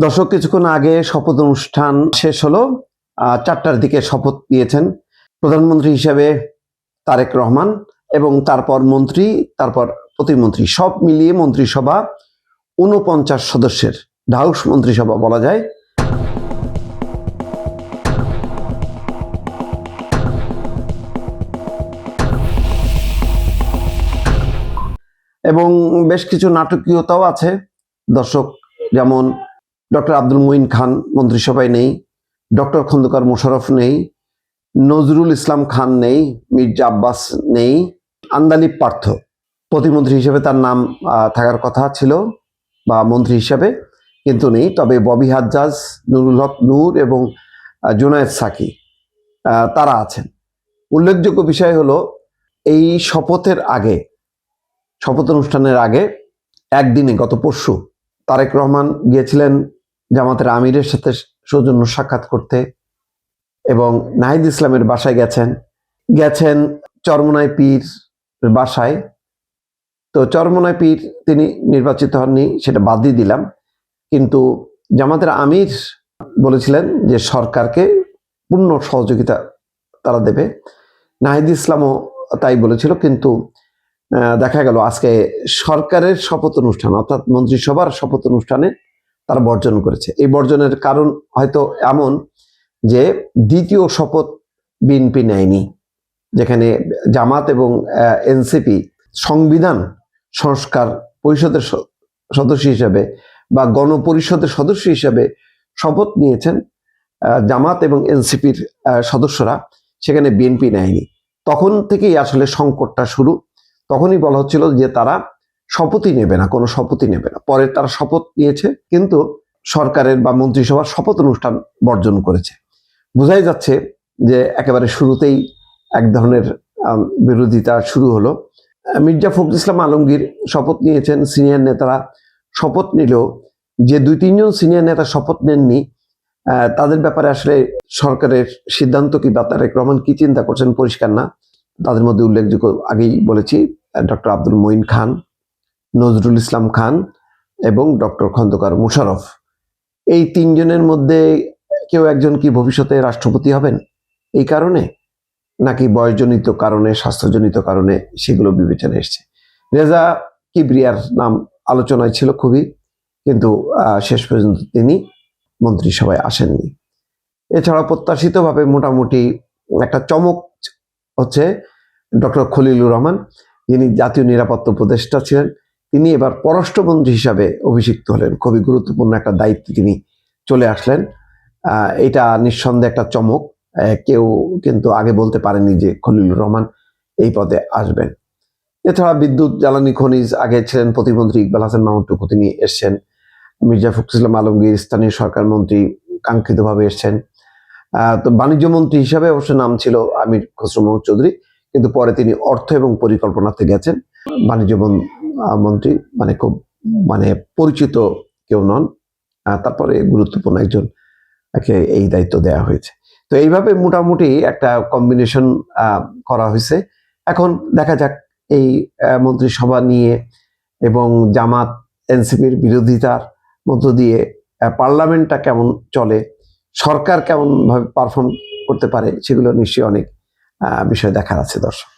দর্শক, কিছুক্ষণ আগে শপথ অনুষ্ঠান শেষ হলো। 4টার দিকে শপথ নিয়েছেন প্রধানমন্ত্রী হিসেবে তারেক রহমান এবং তারপর মন্ত্রী, তারপর প্রতিমন্ত্রী, সব মিলিয়ে মন্ত্রিসভা 49 সদস্যের ঢাউস মন্ত্রিসভা বলা যায়। এবং বেশ কিছু নাটকীয়তাও আছে দর্শক, যেমন ডক্টর আব্দুল মুইন খান মন্ত্রিসভায় নেই, ডক্টর খন্দকার মোশাররফ নেই, নজরুল ইসলাম খান নেই, মির্জা আব্বাস নেই, আন্দালিব পার্থ প্রতিমন্ত্রী হিসেবে তার নাম থাকার কথা ছিল বা মন্ত্রী হিসেবে, কিন্তু নেই। তবে ববি হাজ্জাজ, নুরুল হক নূর এবং জুনায়েদ সাকি তারা আছেন। উল্লেখযোগ্য বিষয় হলো, এই শপথের আগে, শপথ অনুষ্ঠানের আগে একদিনে গত পরশু তারেক রহমান গিয়েছিলেন জামাতের আমিরের সাথে সৌজন্য সাক্ষাৎ করতে এবং নাহিদ ইসলামের বাসায় গেছেন চরমোনাই পীর বাসায়। তো চরমোনাই পীর তিনি নির্বাচিত হননি, সেটা বাদ দিয়ে দিলাম, কিন্তু জামাতের আমির বলেছিলেন যে সরকারকে পূর্ণ সহযোগিতা তারা দেবে। নাহিদ ইসলামও তাই বলেছিল, কিন্তু দেখা গেল আজকে সরকারের শপথ অনুষ্ঠান অর্থাৎ মন্ত্রিসভার শপথ অনুষ্ঠানে তারা বর্জন করেছে। এই বর্জনের কারণ হয়তো এমন যে দ্বিতীয় শপথ বিএনপি নেয়নি, যেখানে জামাত এবং এনসিপি সংবিধান সংস্কার পরিষদের সদস্য হিসেবে বা গণপরিষদের সদস্য হিসেবে শপথ নিয়েছেন জামাত এবং এনসিপির সদস্যরা, সেখানে বিএনপি নেয়নি। তখন থেকেই আসলে সংকটটা শুরু। তখনই বলা হচ্ছিল যে তারা শপথই নেবে না, কোনো শপথই নেবে না। পরে তারা শপথ নিয়েছে, কিন্তু সরকারের বা মন্ত্রিসভার শপথ অনুষ্ঠান বর্জন করেছে। বোঝাই যাচ্ছে যে একেবারে শুরুতেই এক ধরনের বিরোধিতা শুরু হলো। মির্জা ফখরুল ইসলাম আলমগীর শপথ নিয়েছেন, সিনিয়র নেতারা শপথ নিলেও যে 2-3 জন সিনিয়র নেতা শপথ নেননি তাদের ব্যাপারে আসলে সরকারের সিদ্ধান্ত কি বা তারেক রহমান কি চিন্তা করছেন পরিষ্কার না। তাদের মধ্যে উল্লেখযোগ্য, আগেই বলেছি, ডক্টর আব্দুল মুইন খান, নজরুল ইসলাম খান এবং ডক্টর খন্দকার মোশাররফ। এই 3জনের মধ্যে কেউ একজন কি ভবিষ্যতে রাষ্ট্রপতি হবেন এই কারণে, নাকি বয়সজনিত কারণে, স্বাস্থ্যজনিত কারণে, সেগুলো বিবেচনায় এসছে। রেজা কিবরিয়ার নাম আলোচনায় ছিল খুবই, কিন্তু শেষ পর্যন্ত তিনি মন্ত্রিসভায় আসেননি। এছাড়া প্রত্যাশিতভাবে মোটামুটি একটা চমক হচ্ছে ডক্টর খলিলুর রহমান, যিনি জাতীয় নিরাপত্তা উপদেষ্টা ছিলেন, তিনি এবার পররাষ্ট্রমন্ত্রী হিসাবে অভিষিক্ত হলেন। খুবই গুরুত্বপূর্ণ একটা দায়িত্বে তিনি চলে আসলেন। এটা নিঃসন্দেহে একটা চমক। কেউ কিন্তু আগে বলতে পারেনি যে খলিলুর রহমান এই পদে আসবেন। এছাড়া বিদ্যুৎ জ্বালানি খনিজ, আগে ছিলেন প্রতিমন্ত্রী ইকবাল হাসান মাহমুদ টুকু, তিনি এসছেন। মির্জা ফখরুল ইসলাম আলমগীর স্থানীয় সরকার মন্ত্রী কাঙ্ক্ষিতভাবে এসছেন। তো বাণিজ্য মন্ত্রী হিসাবে অবশ্য নাম ছিল আমির খসরু মাহমুদ চৌধুরী, কিন্তু পরে তিনি অর্থ এবং পরিকল্পনাতে গেছেন। বাণিজ্য মন্ত্রী মানে খুব পরিচিত কেউ নন, তারপরে গুরুত্বপূর্ণ একজন এই দায়িত্ব দেওয়া হয়েছে। তো এইভাবে মোটামুটি একটা কম্বিনেশন করা হয়েছে। এখন দেখা যাক এই মন্ত্রিসভা নিয়ে এবং জামাত এনসিপির বিরোধিতার মধ্য দিয়ে পার্লামেন্টটা কেমন চলে, সরকার কেমন ভাবে পারফর্ম করতে পারে, সেগুলো নিশ্চয়ই অনেক বিষয় দেখার আছে দর্শক।